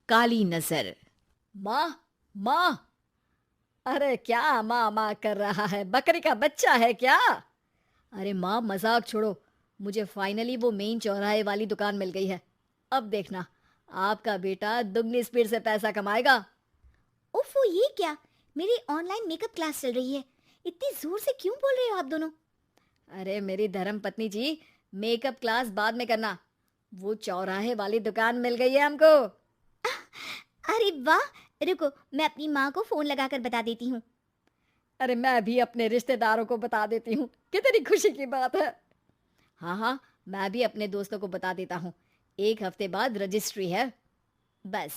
काली नजर। माँ, माँ, अरे क्या माँ माँ कर रहा है? बकरी का बच्चा है क्या? अरे माँ, मजाक छोड़ो। मुझे फाइनली वो मेन चौराहे वाली दुकान मिल गई है। अब देखना, आपका बेटा दुगनी स्पीड से पैसा कमाएगा। ओफो, ये क्या? मेरी ऑनलाइन मेकअप क्लास चल रही है। इतनी जोर से क्यों बोल रहे हो आप दोनों? अरे मेरी धर्म पत्नी जी, मेकअप क्लास बाद में करना। वो चौराहे वाली दुकान मिल गई है हमको। अरे वाह! रुको, मैं अपनी माँ को फोन लगाकर बता देती हूँ। अरे मैं भी अपने रिश्तेदारों को बता देती हूँ। कितनी खुशी की बात है। हाँ हाँ, मैं भी अपने दोस्तों को बता देता हूँ। 1 हफ्ते बाद रजिस्ट्री है। बस,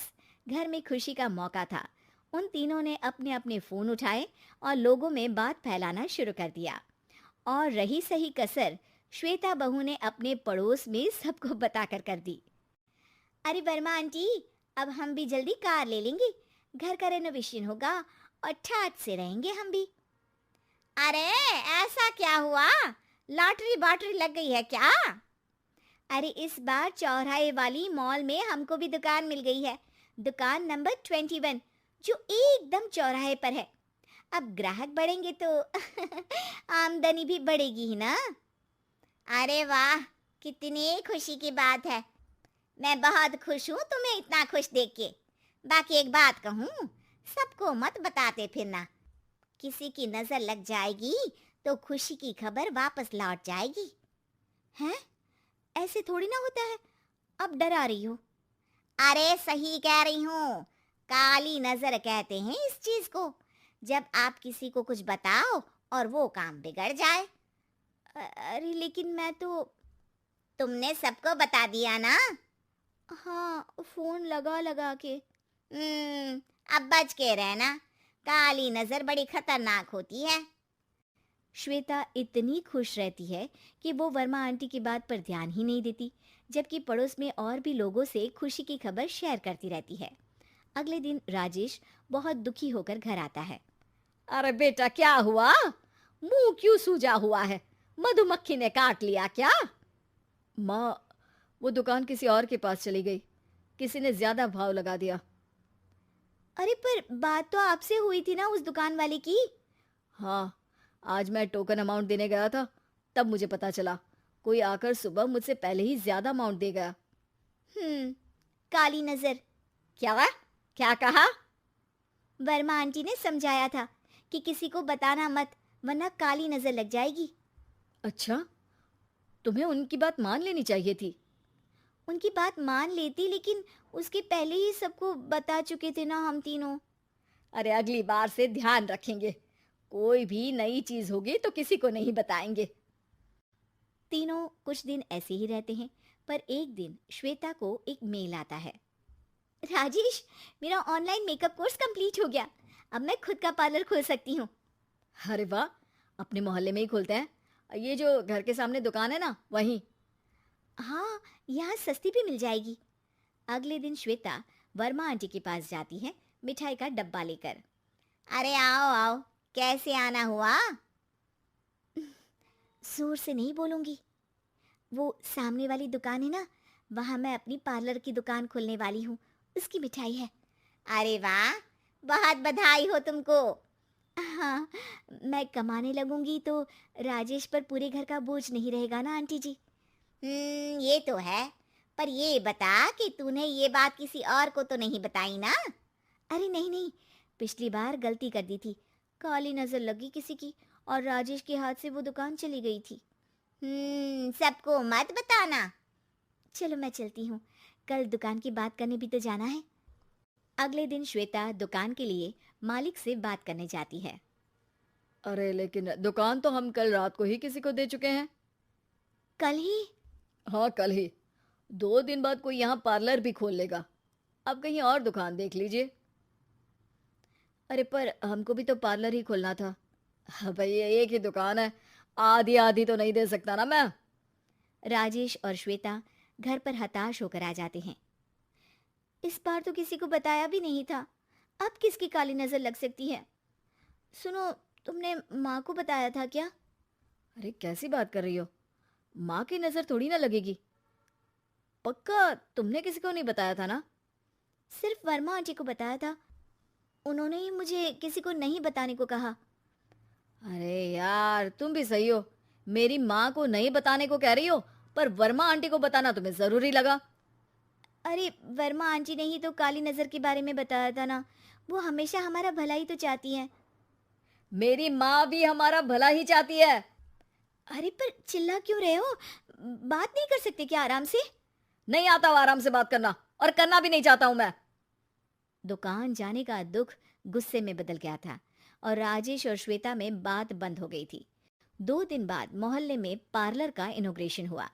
घर में खुशी का मौका था। उन तीनों ने अपने अपने फोन उठाए और लोगों में बात फैलाना शुरू कर दिया। और रही सही कसर, श्वेता बहू ने अपने पड़ोस में सबको बताकर कर दी। अरे वर्मा आंटी, अब हम भी जल्दी कार ले लेंगे। घर का रेनोवेशन होगा और ठाट से रहेंगे हम भी। अरे, ऐसा क्या हुआ? लॉटरी बाटरी लग गई है क्या? अरे, इस बार चौराहे वाली मॉल में हमको भी दुकान मिल गई है। दुकान नंबर 21, जो एकदम चौराहे पर है। अब ग्राहक बढ़ेंगे तो आमदनी भी बढ़ेगी ही ना। अरे वाह, कितनी खुशी की बात है। मैं बहुत खुश हूँ तुम्हें इतना खुश देख के। बाकी एक बात कहूँ, सबको मत बताते फिरना। किसी की नजर लग जाएगी तो खुशी की खबर वापस लौट जाएगी। हैं? ऐसे थोड़ी ना होता है। अब डरा रही हो? अरे सही कह रही हूँ। काली नजर कहते हैं इस चीज को, जब आप किसी को कुछ बताओ और वो काम बिगड़ जाए। अरे लेकिन मैं तो। तुमने सबको बता दिया ना? हाँ, फोन लगा लगा के। अब बच के रहना। काली नजर बड़ी खतरनाक होती है। श्वेता इतनी खुश रहती है कि वो वर्मा आंटी की बात पर ध्यान ही नहीं देती, जबकि पड़ोस में और भी लोगों से खुशी की खबर शेयर करती रहती है। अगले दिन राजेश बहुत दुखी होकर घर आता है। अरे बेटा, क्या हुआ? मुंह क्यों सूजा हुआ है? मधुमक्खी ने काट लिया क्या? माँ, वो दुकान किसी और के पास चली गई। किसी ने ज्यादा भाव लगा दिया। अरे पर बात तो आपसे हुई थी ना उस दुकान वाले की। हाँ, आज मैं टोकन अमाउंट देने गया था, तब मुझे पता चला। कोई आकर सुबह मुझसे पहले ही ज्यादा अमाउंट दे गया। हम्म, काली नजर। क्या? क्या कहा? वर्मा आंटी ने समझाया था कि किसी को बताना मत, वरना काली नजर लग जाएगी। अच्छा, तुम्हें उनकी बात मान लेनी चाहिए थी। उनकी बात मान लेती, लेकिन उसके पहले ही सबको बता चुके थे ना हम तीनों। अरे अगली बार से ध्यान रखेंगे। कोई भी नई चीज होगी तो किसी को नहीं बताएंगे। तीनों कुछ दिन ऐसे ही रहते हैं, पर एक दिन श्वेता को एक मेल आता है। राजेश, मेरा ऑनलाइन मेकअप कोर्स कंप्लीट हो गया। अब मैं खुद का पार्लर खोल सकती हूँ। अरे वाह, अपने मोहल्ले में ही खोलते हैं। ये जो घर के सामने दुकान है ना, वहीं। हाँ, यहाँ सस्ती भी मिल जाएगी। अगले दिन श्वेता वर्मा आंटी के पास जाती है, मिठाई का डब्बा लेकर। अरे आओ आओ, कैसे आना हुआ? जोर से नहीं बोलूंगी। वो सामने वाली दुकान है ना, वहां मैं अपनी पार्लर की दुकान खोलने वाली हूँ। उसकी मिठाई है। अरे वाह, बहुत बधाई हो तुमको। हाँ, मैं कमाने लगूंगी तो राजेश पर पूरे घर का बोझ नहीं रहेगा ना आंटी जी। ये तो है। पर ये बता कि तूने ये बात किसी और को तो नहीं बताई ना? अरे नहीं नहीं, पिछली बार गलती कर दी थी। काली नजर लगी किसी की और राजेश के हाथ से वो दुकान चली गई थी। सबको मत बताना। चलो मैं चलती हूँ, कल दुकान की बात करने भी तो जाना है। अगले दिन श्वेता दुकान के लिए मालिक से बात करने जाती है। अरे लेकिन दुकान तो हम कल रात को ही किसी को दे चुके हैं। कल ही? हाँ, कल ही। 2 दिन बाद कोई यहाँ पार्लर भी खोल लेगा। अब कहीं और दुकान देख लीजिए। अरे पर हमको भी तो पार्लर ही खोलना था। हाँ भाई, ये एक ही दुकान है। आधी आधी तो नहीं दे सकता ना मैं। राजेश और श्वेता घर पर हताश होकर आ जाते हैं। इस बार तो किसी को बताया भी नहीं था। अब किसकी काली नजर लग सकती है? सुनो, तुमने माँ को बताया था क्या? अरे कैसी बात कर रही हो? माँ की नजर थोड़ी ना लगेगी। पक्का तुमने किसी को नहीं बताया था ना? सिर्फ वर्मा आंटी को बताया था। उन्होंने ही मुझे किसी को नहीं बताने को कहा। अरे यार, तुम भी सही हो। मेरी माँ को नहीं बताने को कह रही हो, पर वर्मा आंटी को बताना तुम्हें जरूरी लगा। अरे वर्मा आंटी ने ही तो काली नज़र के बारे में बताया था ना। वो हमेशा हमारा भला ही तो चाहती हैं। मेरी माँ भी हमारा भला ही चाहती है। अरे पर चिल्ला क्यों रहे हो? बात नहीं कर सकते क्या आराम से? नहीं आता वो आराम से बात करना, और करना भी नहीं चाहता हूं मैं। दुकान जाने का दुख गुस्से में बदल गया था और राजेश और श्वेता में बात बंद हो गई थी। 2 दिन बाद मोहल्ले में पार्लर का इनॉग्रेशन हुआ,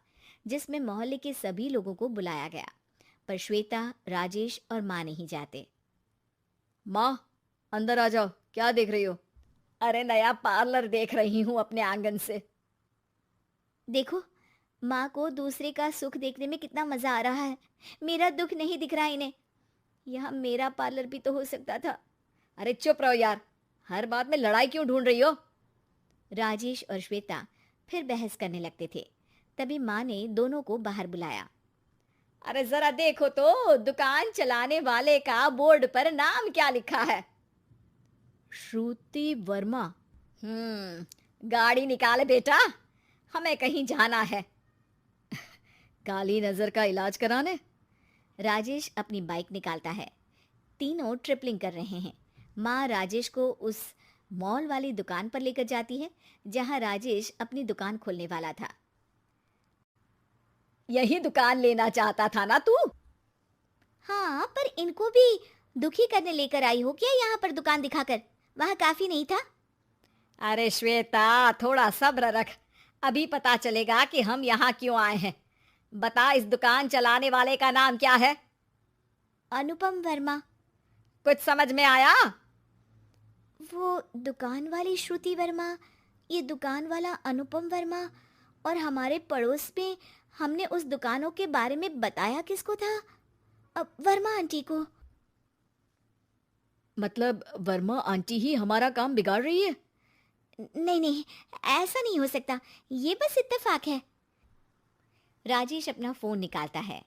जिसमें मोहल्ले के सभी लोगों को बुलाया गया, पर श्वेता, राजेश और माँ नहीं जाते। माँ, अंदर आ जाओ। क्या देख रही हो? अरे नया पार्लर देख रही हूँ अपने आंगन से। देखो, माँ को दूसरे का सुख देखने में कितना मजा आ रहा है। मेरा दुख नहीं दिख रहा इन्हें। यहाँ मेरा पार्लर भी तो हो सकता था। अरे चुप रहो यार, हर बात में लड़ाई क्यों ढूंढ रही हो? राजेश और श्वेता फिर बहस करने लगते थे। तभी माँ ने दोनों को बाहर बुलाया। अरे जरा देखो तो, दुकान चलाने वाले का बोर्ड पर नाम क्या लिखा है? श्रुति वर्मा। गाड़ी निकाले बेटा, हमें कहीं जाना है। काली नजर का इलाज कराने। राजेश अपनी बाइक निकालता है। तीनों ट्रिपलिंग कर रहे हैं। माँ राजेश को उस मॉल वाली दुकान पर लेकर जाती है जहाँ राजेश अपनी दुकान खोलने वाला था। यही दुकान लेना चाहता था ना तू? हाँ, पर इनको भी दुखी करने लेकर आई हो क्या यहाँ पर दुकान दिखाकर? वहाँ काफी नहीं था? अरे श्वेता, थोड़ा सब्र रख, अभी पता चलेगा कि हम यहाँ क्यों आए हैं। बता, इस दुकान चलाने वाले का नाम क्या है? अनुपम वर्मा। कुछ समझ में आया? वो दुकान वाली श्रुति वर्मा, ये दुकान वाला अनुपम वर्मा, और हमारे पड़ोस में हमने उस दुकानों के बारे में बताया किसको था? अब वर्मा आंटी को। मतलब वर्मा आंटी ही हमारा काम बिगाड़ रही है? नहीं नहीं, ऐसा नहीं हो सकता, ये बस इत्तेफाक है। राजेश अपना फोन निकालता है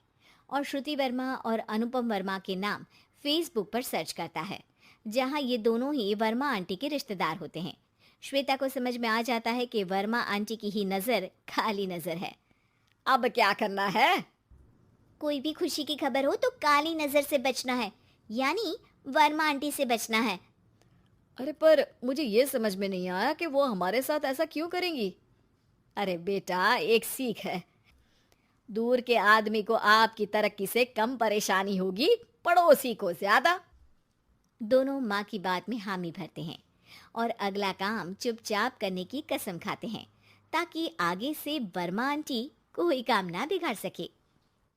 और श्रुति वर्मा और अनुपम वर्मा के नाम फेसबुक पर सर्च करता है, जहां ये दोनों ही वर्मा आंटी के रिश्तेदार होते हैं। श्वेता को समझ में आ जाता है कि वर्मा आंटी की ही नजर काली नजर है। अब क्या करना है? कोई भी खुशी की खबर हो तो काली नजर से बचना है, यानी वर्मा आंटी से बचना है। अरे पर मुझे ये समझ में नहीं आया कि वो हमारे साथ ऐसा क्यों करेंगी। अरे बेटा, एक सीख है, दूर के आदमी को आपकी तरक्की से कम परेशानी होगी, पड़ोसी को ज्यादा। दोनों माँ की बात में हामी भरते हैं और अगला काम चुपचाप करने की कसम खाते हैं, ताकि आगे से वर्मा आंटी कोई काम ना बिगाड़ सके।